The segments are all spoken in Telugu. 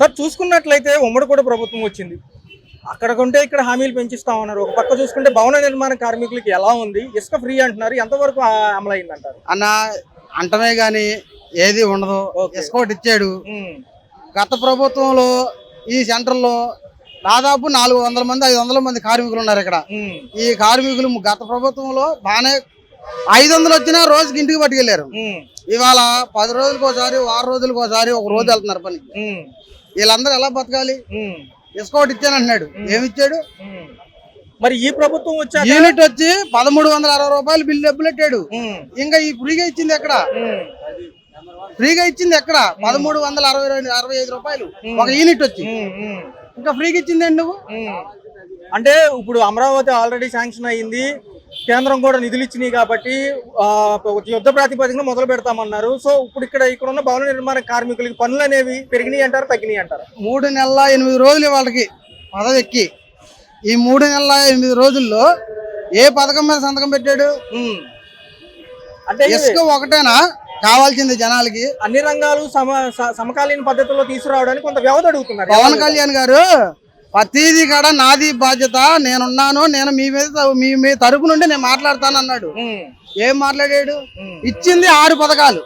సార్ చూసుకున్నట్లయితే ఉమ్మడి కూడా ప్రభుత్వం వచ్చింది. అక్కడ కొంటే ఇక్కడ హామీలు పెంచిస్తామన్నారు. ఒక పక్క చూసుకుంటే భవన నిర్మాణ కార్మికులకి ఎలా ఉంది? ఇసుక ఫ్రీ అంటున్నారు. ఎంతవరకు అమలైందంటారు? అన్న అంటమే గాని ఏది ఉండదు. ఇసుక ఒకటి ఇచ్చాడు. గత ప్రభుత్వంలో ఈ సెంటర్లో దాదాపు 400 మంది 500 మంది కార్మికులు ఉన్నారు ఇక్కడ. ఈ కార్మికులు గత ప్రభుత్వంలో బాగానే 500 వచ్చినా రోజుకి ఇంటికి పట్టుకెళ్లారు. ఇవాళ 10 రోజులకు ఒకసారి, 6 రోజులకు ఒకసారి, ఒక రోజు వెళ్తున్నారు పనికి. వీళ్ళందరూ ఎలా బతకాలి? ఇసుక ఒకటి ఇచ్చానంటున్నాడు. ఏమిచ్చాడు? మరి ఈ ప్రభుత్వం వచ్చాక యూనిట్ వచ్చి 1360 రూపాయలు బిల్లు డబ్బులు పెట్టాడు. ఇంకా ఈ ఫ్రీగా ఇచ్చింది ఎక్కడ? ఫ్రీగా ఇచ్చింది ఎక్కడ? 1365 రూపాయలు ఒక యూనిట్ వచ్చి. ఇంకా ఫ్రీగా ఇచ్చిందండి నువ్వు. అంటే ఇప్పుడు అమరావతి ఆల్రెడీ శాంక్షన్ అయ్యింది, కేంద్రం కూడా నిధులు ఇచ్చినాయి కాబట్టి యుద్ధ ప్రాతిపదికన మొదలు పెడతామన్నారు. సో ఇప్పుడు ఇక్కడ ఉన్న భవన నిర్మాణ కార్మికులకి పనులు అనేవి పెరిగినాయి అంటారు, తగ్గినాయి అంటారు? 3 నెలల 8 రోజులు వాళ్ళకి పదవి ఎక్కి ఈ 3 నెలల 8 రోజుల్లో ఏ పథకం మీద సంతకం పెట్టాడు? అంటే ఇసుక ఒకటేనా కావాల్సింది జనాలకి? అన్ని రంగాలు సమకాలీన పద్ధతిలో తీసుకురావడానికి కొంత వ్యవధి అడుగుతున్నారు. పవన్ కళ్యాణ్ గారు ప్రతిదీ కూడా నాది బాధ్యత, నేనున్నాను, నేను మీ తరపు నుండి నేను మాట్లాడతాను అన్నాడు. ఏం మాట్లాడాడు? ఇచ్చింది 6 పథకాలు,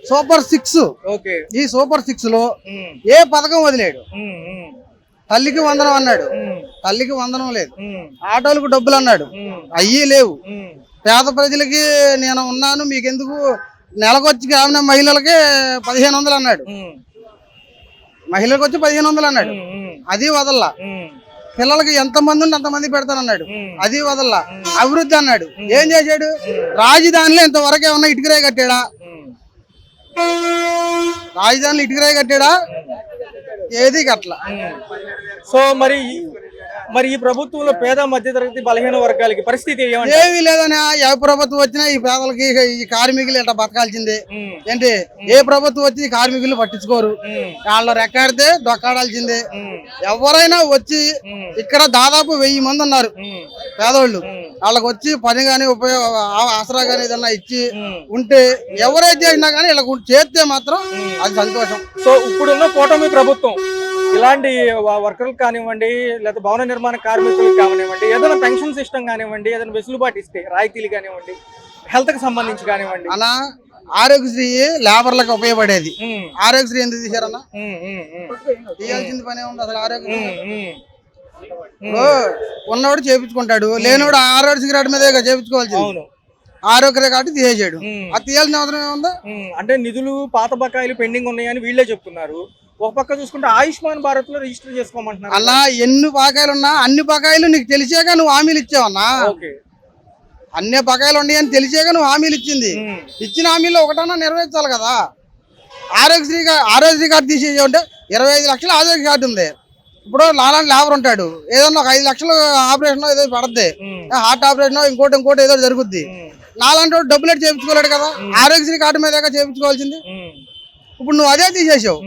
సూపర్ 6. ఈ సూపర్ 6 లో ఏ పథకం వదిలేడు? తల్లికి వందనం అన్నాడు. తల్లికి వందనం లేదు. ఆటోలకు డబ్బులు అన్నాడు. అయ్యి లేవు. పేద ప్రజలకి నేను ఉన్నాను, మీకెందుకు నెలకొచ్చి గ్రామీణ మహిళలకి 1500 అన్నాడు. మహిళలకు వచ్చి 1500 అన్నాడు. అది వదల్లా. పిల్లలకి ఎంతమంది ఉంటే అంతమంది పెడతానన్నాడు. అది వదల్లా. అభివృద్ధి అన్నాడు. ఏం చేశాడు? రాజధానిలో ఇంతవరకు ఏమన్నా ఇటుకరాయి కట్టాడా? రాజధానిలో ఇటుకరాయి కట్టాడా? ఏది కట్ల. సో మరి ఈ ప్రభుత్వంలో పేద మధ్యతరగతి బలహీన వర్గాలకి పరిస్థితి ఏమీ లేదనా. ఏ ప్రభుత్వం వచ్చినా ఈ పేదలకి ఈ కార్మికులు ఇట్లా బతకాల్సిందే. ఏంటి? ఏ ప్రభుత్వం వచ్చి ఈ కార్మికులు పట్టించుకోరు. వాళ్ళ రెక్కాడితే దొక్కాడాల్సిందే. ఎవరైనా వచ్చి ఇక్కడ దాదాపు 1000 మంది ఉన్నారు పేదోళ్ళు. వాళ్ళకి వచ్చి పని గాని ఆసరా గాని ఏదన్నా ఇచ్చి ఉంటే ఎవరైతే చేసినా కానీ వీళ్ళకి చేస్తే మాత్రం అది సంతోషం. సో ఇప్పుడున్న కూటమి ప్రభుత్వం ఇలాంటి వర్కర్లకు కానివ్వండి, లేదా భవన నిర్మాణ కార్మికులకు కానివ్వండి, ఏదైనా పెన్షన్ సిస్టమ్ కానివ్వండి, ఏదైనా వెసులుబాటు ఇస్తే రాయితీలు కానివ్వండి, హెల్త్ కి సంబంధించి కానివ్వండి. అలా ఆరోగ్యశ్రీ లేబర్లకు ఉపయోగపడేది. ఆరోగ్యశ్రీ ఎందుకు తీశారన్నా? తీయాల్సింది పనే ఉంది అసలు. ఆరోగ్యశ్రీ ఉన్నవాడు చేయించుకుంటాడు, లేనివాడు ఆరోగ్యశ్రీ కార్డు మీద చేయించుకోవాల్సింది. ఆరోగ్య కార్డు తీసేసాడు. అది తీయాల్సిన అవసరం ఏముందా? అంటే నిధులు పాత బకాయిలు పెండింగ్ ఉన్నాయని వీళ్ళే చెప్తున్నారు. ఒక పక్క చూసుకుంటే ఆయుష్మాన్ భారత్ లో రిజిస్టర్ చేసుకోమంటున్నారు. అలా ఎన్ని బకాయిలు ఉన్నా అన్ని బకాయిలు నీకు తెలిసాక నువ్వు హామీలు ఇచ్చావన్నా. అన్ని బకాయిలు ఉన్నాయని తెలిసాక నువ్వు హామీలు ఇచ్చింది. ఇచ్చిన హామీలో ఒకటన్నా నెరవేర్చాలి కదా. ఆరోగ్యశ్రీ కార్డు తీసేయంటే 25 లక్షల ఆరోగ్య కార్డు ఉంది. ఇప్పుడు నాలాంటి లేబర్ ఉంటాడు, ఏదన్నా ఒక 5 లక్షలు ఆపరేషన్ ఏదో పడద్ది, హార్ట్ ఆపరేషన్ ఇంకోటి ఏదో జరుగుద్ది. నాలాంటి వాడు డబ్బులు చేయించుకోలేడు కదా. ఆరోగ్యశ్రీ కార్డు మీద చేయించుకోవాల్సింది. ఇప్పుడు నువ్వు అదే తీసేసావు.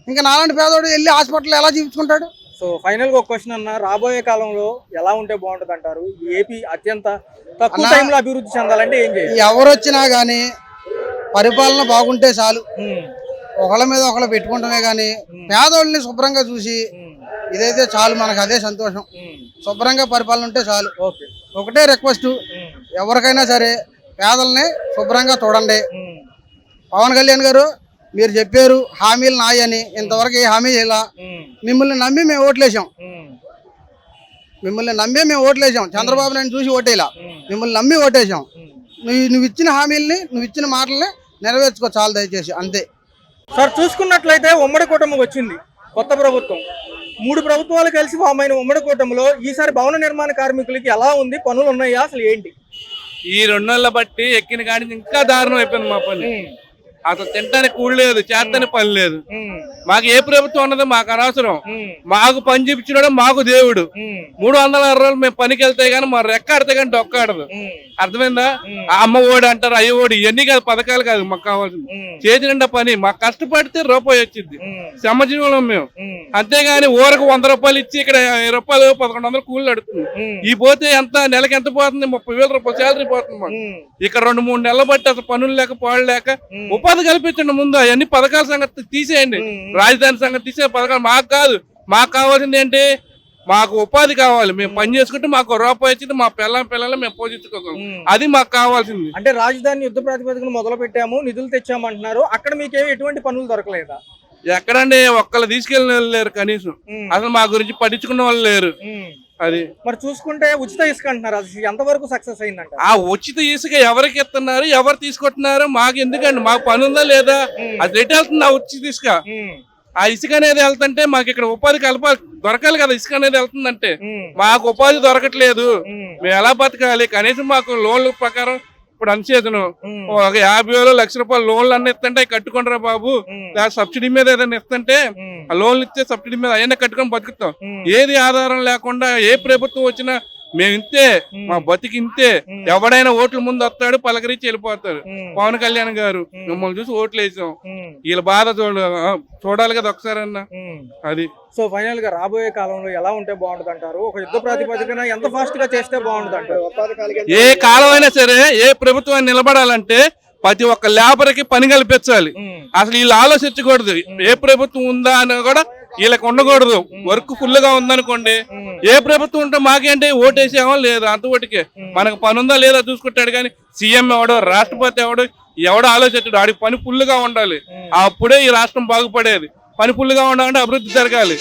ఇంకా నాలాంటి పేదవాడు వెళ్ళి హాస్పిటల్ ఎలా చూపించుకుంటాడు? సో ఫైనల్ గా ఒక క్వశ్చన్ అన్న, రాబోయే కాలంలో ఎలా ఉంటే బాగుంటుంది అంటారు? ఏపీ అత్యంత తక్కువ టైంలో అభివృద్ధి చెందాలంటే ఏం చేయాలి? ఎవరు వచ్చినా గానీ పరిపాలన బాగుంటే చాలు. ఒకళ్ళ మీద ఒకళ్ళు పెట్టుకుంటమే గానీ పేదవాళ్ళని శుభ్రంగా చూసి ఇదైతే చాలు, మనకు అదే సంతోషం. శుభ్రంగా పరిపాలన ఉంటే చాలు. ఒకటే రిక్వెస్ట్, ఎవరికైనా సరే పేదల్ని శుభ్రంగా చూడండి. పవన్ కళ్యాణ్ గారు మీరు చెప్పారు హామీలు నాయని, ఇంతవరకు ఏ హామీ చేయాల. మిమ్మల్ని నమ్మి మేము ఓట్లేసాం. చంద్రబాబు నాయుడు చూసి ఓటేలా, మిమ్మల్ని నమ్మి ఓటేసాం. నువ్వు ఇచ్చిన హామీలని, నువ్వు ఇచ్చిన మాటల్ని నెరవేర్చుకో చాలు దయచేసి, అంతే. సార్ చూసుకున్నట్లయితే ఉమ్మడి కూటమి వచ్చింది, కొత్త ప్రభుత్వం. 3 ప్రభుత్వాలు కలిసి ఫామ్ అయిన ఉమ్మడి కూటమిలో ఈసారి భవన నిర్మాణ కార్మికులకి ఎలా ఉంది? పనులు ఉన్నాయా? అసలు ఏంటి? ఈ 2 నెలల బట్టి ఎక్కిన కాడి ఇంకా దారుణం అయిపోయింది మా పని. అసలు తింటానికి కూడు లేదు, చేస్తానికి పని లేదు. మాకు ఏ ప్రభుత్వం ఉన్నదో మాకు అనవసరం. మాకు పని చూపించినాడు మాకు దేవుడు. 360 రోజులు మేము పనికి వెళ్తే గానీ మా రెక్కాడితే గానీ డొక్కాడదు. అర్థమైందా? అమ్మ ఓడి అంటారు, అయ్య ఓడి, ఇవన్నీ కాదు, పథకాలు కాదు మాకు కావాల్సింది. చేతి నిండా పని. మాకు కష్టపడితే రూపాయి వచ్చింది. శ్రమజీవులం మేము. అంతేగాని ఊరకు 100 రూపాయలు ఇచ్చి ఇక్కడ 20 రూపాయలు 1100 కూలీలు అడుగుతుంది. ఈ పోతే ఎంత నెలకి ఎంత పోతుంది? 30,000 రూపాయలు శాలరీ పోతుంది మాకు. ఇక్కడ 2-3 నెలలు బట్టి అసలు పనులు లేక పాడు లేక ఉపాధి కల్పించండి ముందు. అవన్నీ పథకాల సంగతి తీసేయండి, రాజధాని సంగతి తీసే పథకాలు మాకు కాదు. మాకు కావాల్సింది ఏంటి, మాకు ఉపాధి కావాలి. మేము పని చేసుకుంటే మాకు రూపాయి వచ్చింది, మా పిల్లలు మేము పోషించుకోగలం. అది మాకు కావాల్సింది. అంటే రాజధాని యుద్ధ ప్రాతిపదికన మొదలు పెట్టాము, నిధులు తెచ్చామంటున్నారు. అక్కడ మీకేమి ఎటువంటి పనులు దొరకలేదా? ఎక్కడండి ఒక్కళ్ళు తీసుకెళ్ళిన వాళ్ళు లేరు, కనీసం అసలు మా గురించి పట్టించుకున్న వాళ్ళు లేరు. అది మరి చూసుకుంటే ఉచిత ఇసుక అంటున్నారు, అది ఎంతవరకు సక్సెస్ అయిందంట? ఆ ఉచిత ఇసుక ఎవరికి ఇస్తున్నారు, ఎవరు తీసుకుంటున్నారు, మాకు ఎందుకండి? మాకు పని ఉందా లేదా? అది ఎటు వెళ్తుంది ఆ ఉచిత ఇసుక? ఆ ఇసుక అనేది వెళ్తుంటే మాకు ఇక్కడ ఉపాధి దొరకాలి కదా. ఇసుక అనేది వెళ్తుందంటే మాకు ఉపాధి దొరకట్లేదు. మేము ఎలా బతకాలి? కనీసం మాకు లోన్ల ప్రకారం ఇప్పుడు అన్సేతను ఒక 50,000 1,00,000 రూపాయలు లోన్లు అన్న ఇస్తుంటే కట్టుకుంటారా బాబు, సబ్సిడీ మీద ఏదైనా ఇస్తుంటే ఆ లోన్లు ఇస్తే సబ్సిడీ మీద అయినా కట్టుకొని బతుకుతాం. ఏది ఆధారం లేకుండా ఏ ప్రభుత్వం వచ్చినా మేము ఇంతే, మా బతికి ఇంతే. ఎవడైనా ఓట్ల ముందు వస్తాడు, పలకరించి వెళ్ళిపోతాడు. పవన్ కళ్యాణ్ గారు మిమ్మల్ని చూసి ఓట్లు వేసాం, వీళ్ళ బాధ చూడాలి కదా ఒకసారి అన్న. అది సో ఫైనల్ గా రాబోయే కాలంలో ఎలా ఉంటే బాగుంటుంది అంటారు? ఒక యుద్ధ ప్రాతిపదికన ఎంత ఫాస్ట్ గా చేస్తే బాగుంటుంది అంటారు? ఏ కాలం అయినా సరే ఏ ప్రభుత్వం నిలబడాలంటే ప్రతి ఒక్క లేబర్ కి పని కల్పించాలి. అసలు వీళ్ళు ఆలోచించకూడదు ఏ ప్రభుత్వం ఉందా అని కూడా వీళ్ళకి ఉండకూడదు. వర్క్ ఫుల్ గా ఉందనుకోండి, ఏ ప్రభుత్వం ఉంటే మాకేంటి ఓటేసేమో లేదు, అంతవరకే. మనకు పని ఉందా లేదా చూసుకుంటాడు. కానీ సీఎం ఎవడో, రాష్ట్రపతి ఎవడో ఆలోచించాడు. ఆడికి పని ఫుల్ గా ఉండాలి, అప్పుడే ఈ రాష్ట్రం బాగుపడేది. పని ఫుల్ గా ఉండాలంటే అభివృద్ధి జరగాలి.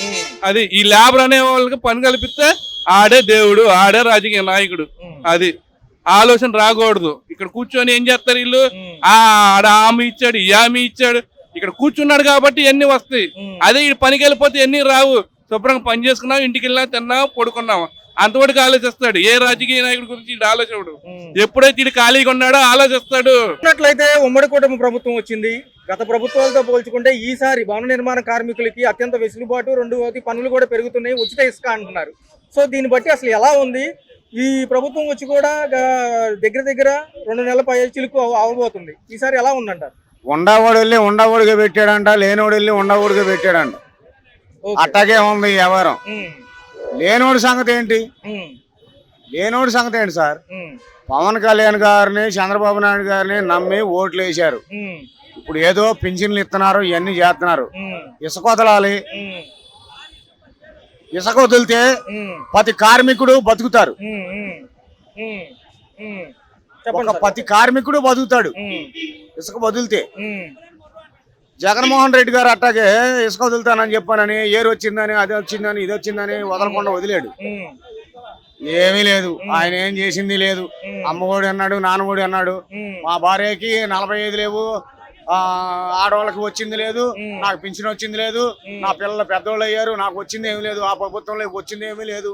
అది ఈ లేబర్ అనే వాళ్ళకి పని కల్పిస్తే ఆడే దేవుడు, ఆడే రాజకీయ నాయకుడు. అది ఆలోచన రాకూడదు. ఇక్కడ కూర్చొని ఏం చేస్తారు వీళ్ళు, ఆడ హామీ ఇచ్చాడు, ఈ హామీ ఇచ్చాడు, ఇక్కడ కూర్చున్నాడు కాబట్టి ఎన్ని వస్తాయి. అదే ఈ పనికి వెళ్ళిపోతే ఎన్ని రావు. శుభ్రంగా పని చేసుకున్నాం, ఇంటికి వెళ్ళినా తిన్నాం, పడుకున్నాం, అంతవరకు ఆలోచిస్తాడు. ఏ రాజకీయ నాయకుడి గురించి ఇది ఆలోచనడు. ఎప్పుడైతే ఇది ఖాళీగా ఉన్నాడో ఆలోచిస్తాడు. ఉన్నట్లయితే ఉమ్మడి కుటుంబ ప్రభుత్వం వచ్చింది. గత ప్రభుత్వాలతో పోల్చుకుంటే ఈసారి భవన నిర్మాణ కార్మికులకి అత్యంత వెసులుబాటు, రెండవది పనులు కూడా పెరుగుతున్నాయి, ఉచిత ఇసుక అంటున్నారు. సో దీన్ని బట్టి అసలు ఎలా ఉంది? ఈ ప్రభుత్వం వచ్చి కూడా దగ్గర 2 నెలల పై చిలుకు అవబోతుంది. ఈసారి ఎలా ఉందంటారు? ఉండవాడు వెళ్ళి ఉండవాడిగా పెట్టాడంట, లేనివాడు వెళ్ళి ఉండవాడిగా పెట్టాడంట. అట్టాగే ఉంది వ్యవహారం. లేనోడి సంగతి ఏంటి? లేనోడి సంగతి ఏంటి సార్? పవన్ కళ్యాణ్ గారిని, చంద్రబాబు నాయుడు గారిని నమ్మి ఓట్లు వేశారు. ఇప్పుడు ఏదో పింఛన్లు ఇస్తున్నారు, ఇవన్నీ చేస్తున్నారు. ఇసుక వదలాలి. ఇసుక వదిలితే ప్రతి కార్మికుడు బతుకుతారు. ప్రతి కార్మికుడు బతుకుతాడు ఇసుక వదిలితే. జగన్మోహన్ రెడ్డి గారు అట్టాగే ఇసుక వదులుతానని చెప్పానని, ఏరు వచ్చిందని, అది వచ్చిందని, ఇది వచ్చిందని వదలకుండా వదిలేడు. ఏమీ లేదు, ఆయన ఏం చేసింది లేదు. అమ్మఒడి అన్నాడు, నాన్నఒడి అన్నాడు. మా భార్యకి 45 లేవు, ఆడవాళ్ళకి వచ్చింది లేదు, నాకు పింఛన్ వచ్చింది లేదు, నా పిల్లలు పెద్దోళ్ళు అయ్యారు, నాకు వచ్చింది ఏమీ లేదు, ఆ ప్రభుత్వంలో వచ్చింది ఏమీ లేదు.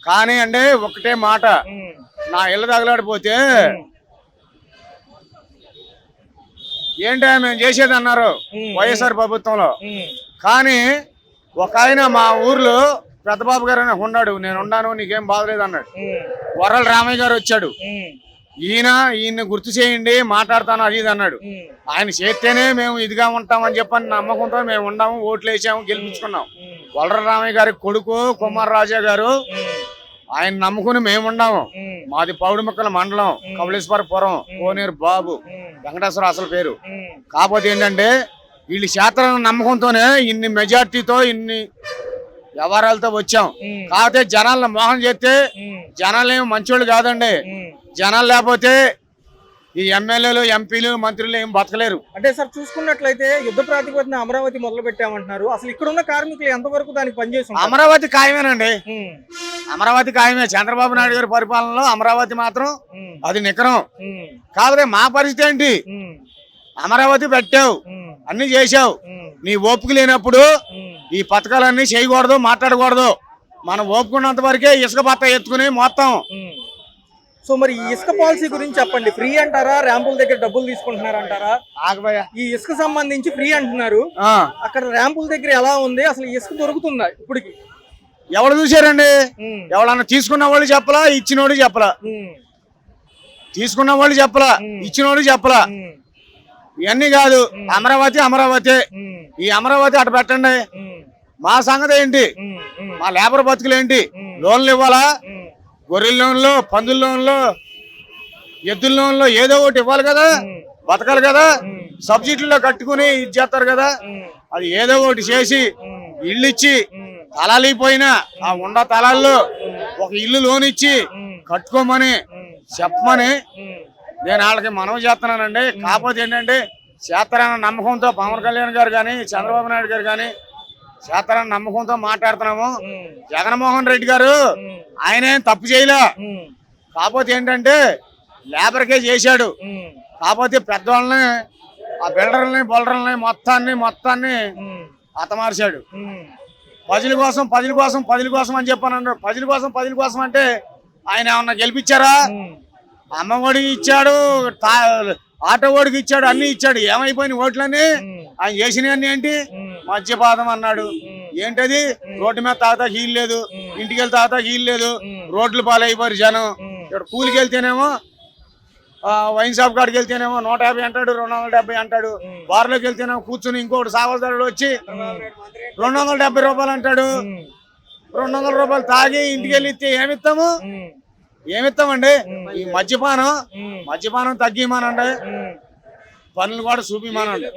కానీ అంటే ఒకటే మాట, నా ఇళ్ళ తగలాడిపోతే ఏంటో మేము చేసేది అన్నారు వైఎస్ఆర్ ప్రభుత్వంలో. కానీ ఒక ఆయన మా ఊర్లో పెద్దబాబు గారు అని ఉన్నాడు, నేను ఉన్నాను, నీకేం బాధలేదు అన్నాడు. వరల రామయ్య గారు వచ్చాడు, ఈయన్ని గుర్తు చేయండి, మాట్లాడతాను అది ఇది అన్నాడు. ఆయన చేస్తేనే మేము ఇదిగా ఉంటామని చెప్పని నమ్మకంతో మేము ఉన్నాము, ఓట్లు వేసాము, గెలిపించుకున్నాం. వరల రామయ్య గారి కొడుకు కుమార్ రాజా గారు, ఆయన నమ్ముకుని మేమున్నాము. మాది పౌడిమక్కల మండలం, కమలేశ్వరపురం, కోనేరు బాబు, వెంకటేశ్వర అసలు పేరు. కాకపోతే ఏంటంటే వీళ్ళు క్షేత్రాల నమ్మకంతోనే ఇన్ని మెజార్టీతో ఇన్ని వ్యవహారాలతో వచ్చాం. కాకపోతే జనాలను మోహం చేస్తే జనాలు ఏమి మంచోళ్ళు కాదండి. జనాలు లేకపోతే ఈ ఎమ్మెల్యేలు, ఎంపీలు, మంత్రులు ఏం బతకలేరు. అంటే సార్ చూసుకున్నట్లయితే యుద్ధ ప్రాతిపదికన అమరావతి మొదలు పెట్టామంటున్నారు. అసలు ఇక్కడ ఉన్న కార్మికులు ఎంతవరకు దానికి పనిచేస్తారు? అమరావతి ఖాయమేనండి, అమరావతి ఖాయమే. చంద్రబాబు నాయుడు గారి పరిపాలనలో అమరావతి మాత్రం అది నికరం. కాకపోతే మా పరిస్థితి ఏంటి? అమరావతి పెట్టావు, అన్ని చేసావు, నీ ఓపిక లేనప్పుడు ఈ పథకాలన్నీ చేయకూడదు, మాట్లాడకూడదు. మనం ఓపుకున్నంత వరకే ఇసుక బత్త ఎత్తుకుని మొత్తం. సో మరి ఈ ఇసుక పాలసీ గురించి చెప్పండి. ఫ్రీ అంటారా, ర్యాంపుల దగ్గర డబ్బులు తీసుకుంటున్నారు అంటారా? ఈ ఇసుక సంబంధించి ఫ్రీ అంటున్నారు, అక్కడ ర్యాంపుల దగ్గర ఎలా ఉంది? అసలు ఇసుక దొరుకుతుందా ఇప్పటికి? ఎవరు చూసారండి? ఎవరన్నా తీసుకున్న వాళ్ళు చెప్పలా, ఇచ్చినోడు చెప్పలా. తీసుకున్న వాళ్ళు చెప్పలా, ఇచ్చినోడు చెప్పలా. ఇవన్నీ కాదు, అమరావతి అమరావతి. ఈ అమరావతి అటు పెట్టండి. మా సంగతి ఏంటి? మా లేబర్ బతుకులు ఏంటి? లోన్లు ఇవ్వాలా? గొర్రెల లోన్లు, పందుల లోన్లు, ఎద్దుల లోన్లు, ఏదో ఒకటి ఇవ్వాలి కదా, బతకాలి కదా. సబ్సిడీలో కట్టుకుని ఇది చేస్తారు కదా, అది ఏదో ఒకటి చేసి ఇల్లు ఇచ్చి తలాలిపోయినా ఆ ఉండ తలాల్లో ఒక ఇల్లు లోన్ ఇచ్చి కట్టుకోమని చెప్పమని నేను వాళ్ళకి మనవి చేస్తున్నానండి. కాకపోతే ఏంటంటే చేస్తారన్న నమ్మకంతో పవన్ కళ్యాణ్ గారు కానీ చంద్రబాబు నాయుడు గారు కానీ చేస్తారన్న నమ్మకంతో మాట్లాడుతున్నాము. జగన్మోహన్ రెడ్డి గారు ఆయన ఏం తప్పు చేయలే, కాకపోతే ఏంటంటే లేబర్కే చేశాడు. కాకపోతే పెద్దవాళ్ళని ఆ బిల్డర్లని బొల్డర్లని మొత్తాన్ని హతమార్చాడు. ప్రజల కోసం అని చెప్పాను. ప్రజల కోసం అంటే ఆయన ఏమన్నా గెలిపించారా? అమ్మఒడికి ఇచ్చాడు, ఆటో ఓడికి ఇచ్చాడు, అన్ని ఇచ్చాడు. ఏమైపోయిన ఓట్లని ఆయన చేసినవన్నీ ఏంటి? మద్యపాతం అన్నాడు. ఏంటది? రోడ్డు మీద తాగుతా హీల్ లేదు, ఇంటికి వెళ్తే తాగుతా హీల్ లేదు, రోడ్లు పాలైపోయారు జనం. ఇక్కడ కూలికి వెళ్తేనేమో వైన్ షాప్ కాడికి వెళ్తేనేమో 150 అంటాడు, 270 అంటాడు. బార్లోకి వెళ్తేనేమో కూర్చుని ఇంకోటి సావదారుడు వచ్చి 270 రూపాయలు అంటాడు. 200 రూపాయలు తాగి ఇంటికి వెళ్ళి ఇస్తే ఏమిస్తామండి? ఈ మద్యపానం తగ్గిమానండి, పనులు కూడా చూపిమానండి.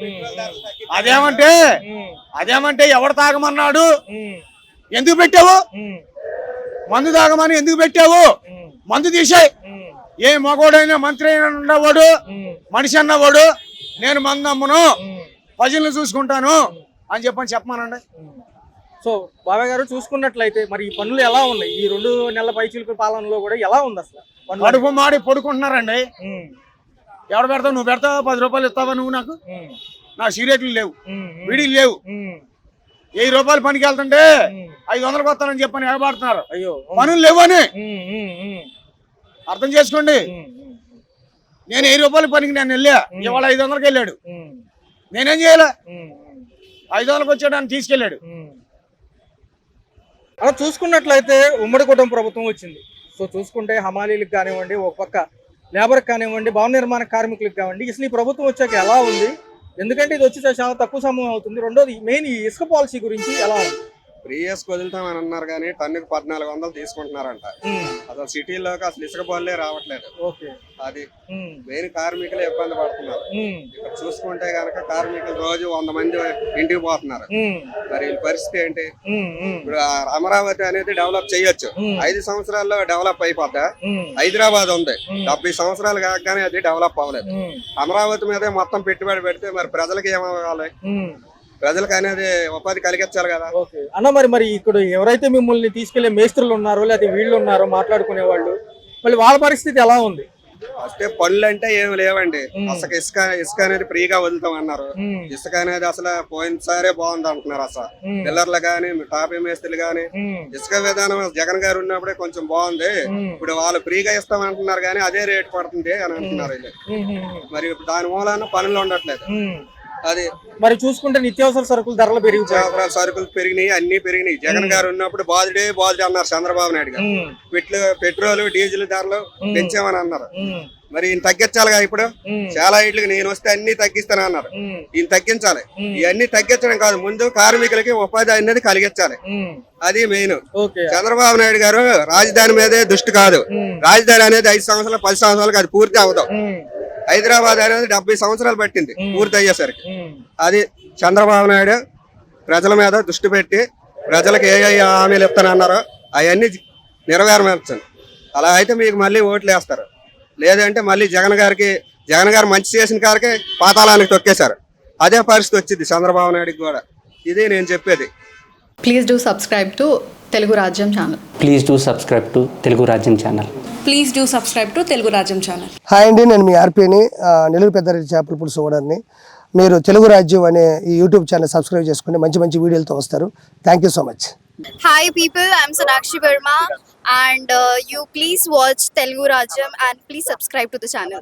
అదేమంటే ఎవడు తాగమన్నాడు? ఎందుకు పెట్టావు? మందు తాగమని ఎందుకు పెట్టావు? మందు తీసేయ్. ఏ మగోడైనా మంత్రి అయినా ఉండవాడు, మనిషి అన్నవాడు నేను మందు అమ్మను, ప్రజలను చూసుకుంటాను అని చెప్పమానండి. సో బాబాయ్ గారు చూసుకున్నట్లయితే మరి ఈ పనులు ఎలా ఉన్నాయి? ఈ 2 నెలల పైచిలుకు పాలనలో కూడా ఎలా ఉంది అసలు? కడుపు మాడి పడుకుంటున్నారండి. ఎవడు పెడతావు? నువ్వు పెడతావా? 10 రూపాయలు ఇస్తావా నువ్వు? నాకు సిగరెట్లు లేవు, విడిలు లేవు. 1000 రూపాయలు పనికి వెళ్తుంటే 500 వస్తానని చెప్పని ఎగబడుతున్నారు. అయ్యో, పనులు లేవని అర్థం చేసుకోండి. నేను 1000 రూపాయల పనికి నేను వెళ్ళా, ఇవాళ 500కి వెళ్ళాడు. నేనేం చేయాలా? 500కి వచ్చాడని తీసుకెళ్ళాడు. అలా చూసుకున్నట్లయితే ఉమ్మడి కుటుంబ ప్రభుత్వం వచ్చింది. సో చూసుకుంటే హమాలీలకు కానివ్వండి, ఒక పక్క లేబర్కి కానివ్వండి, భవన నిర్మాణ కార్మికులకు కానివ్వండి, అసలు ఈ ప్రభుత్వం వచ్చాక ఎలా ఉంది? ఎందుకంటే ఇది వచ్చి చాలా తక్కువ సమయం అవుతుంది. రెండోది మెయిన్ ఈ ఇసుక పాలసీ గురించి ఎలా ఉంది? ప్రీవియస్కి వదులుతామని అన్నారు కానీ టన్నుకు 1400 తీసుకుంటున్నారంట. అసలు సిటీలోకి అసలు ఇసుక బాలే రావట్లేదు. అది మెయిన్ కార్మికులు ఇబ్బంది పడుతున్నారు. ఇక్కడ చూసుకుంటే గనక కార్మికులు రోజు 100 మంది ఇంటికి పోతున్నారు. మరి వీళ్ళ పరిస్థితి ఏంటి? ఇప్పుడు అమరావతి అనేది డెవలప్ చేయొచ్చు, 5 సంవత్సరాల్లో డెవలప్ అయిపోద్దా? హైదరాబాద్ ఉంది, 70 సంవత్సరాలు కాగానే అది డెవలప్ అవ్వలేదు. అమరావతి మీదే మొత్తం పెట్టుబడి పెడితే మరి ప్రజలకు ఏమవ్వాలి? ప్రజలకు అనేది ఉపాధి కలిగించాలి కదా. అన్న మరి ఇక్కడ ఎవరైతే మిమ్మల్ని తీసుకెళ్లే మేస్త్రులు ఉన్నారో లేదా వీళ్ళు ఉన్నారో మాట్లాడుకునే వాళ్ళు, మళ్ళీ వాళ్ళ పరిస్థితి ఎలా ఉంది? ఫస్ట్ పనులు అంటే ఏమి లేవండి. అసలు ఇసుక అనేది ఫ్రీగా వదులుతాం అన్నారు. ఇసుక అనేది అసలు పోయినసారే బాగుంది అంటున్నారు. అసలు పిల్లర్లు గానీ, టాపీ మేస్త్రులు గానీ, ఇసుక విధానం జగన్ గారు ఉన్నప్పుడే కొంచెం బాగుంది. ఇప్పుడు వాళ్ళు ఫ్రీగా ఇస్తాం అంటున్నారు కానీ అదే రేటు పడుతుంది అని అంటున్నారు. మరి దాని మూలాన పనులు ఉండట్లేదు. అది మరి చూసుకుంటే నిత్యావసర సరుకులు ధరలు నిత్యావసర సరుకులు పెరిగినాయి, అన్ని పెరిగినాయి. జగన్ గారు ఉన్నప్పుడు బాధుడే అన్నారు చంద్రబాబు నాయుడు గారు. పెట్రోల్ డీజిల్ ధరలు పెంచామని అన్నారు. మరి ఈయన తగ్గించాలిగా. ఇప్పుడు చాలా ఇట్లకి నేను వస్తే అన్ని తగ్గిస్తాను అన్నారు. ఈయన తగ్గించాలి. ఇవన్నీ తగ్గించడం కాదు, ముందు కార్మికులకి ఉపాధి అనేది కలిగించాలి. అది మెయిన్. చంద్రబాబు నాయుడు గారు రాజధాని మీదే దృష్టి కాదు. రాజధాని అనేది 5 సంవత్సరాలు 10 సంవత్సరాలకు అది పూర్తి అవ్వదు. హైదరాబాద్ అనేది 70 సంవత్సరాలు పట్టింది పూర్తి అయ్యేసరికి. అది చంద్రబాబు నాయుడు ప్రజల మీద దృష్టి పెట్టి ప్రజలకు ఏ హామీలు ఇస్తానన్నారో అవన్నీ నెరవేర్చండి. అలా అయితే మీకు మళ్ళీ ఓట్లు వేస్తారు. లేదంటే మళ్ళీ జగన్ గారు మంచి చేసిన కారికే పాతాళానికి తొక్కేశారు. అదే పరిస్థితి వచ్చింది చంద్రబాబు నాయుడుకి కూడా. ఇది నేను చెప్పేది. Please do subscribe to Telugu Rajyam channel. Please do subscribe to Telugu Rajyam channel. Please do subscribe to Telugu Rajyam channel. Hi అండి, నేను మీ ఆర్పీని, నెల్లూరు పెద్దారెడ్డి చేపల పులుసు ఓనర్ని. మీరు తెలుగు రాజ్యం అనే ఈ యూట్యూబ్ ఛానల్ సబ్స్క్రైబ్ చేసుకుని మంచి వీడియోలతో వస్తారు. Thank you so much. Hi people, I'm Sonakshi Verma and you please watch Telugu Rajyam and please subscribe to the channel.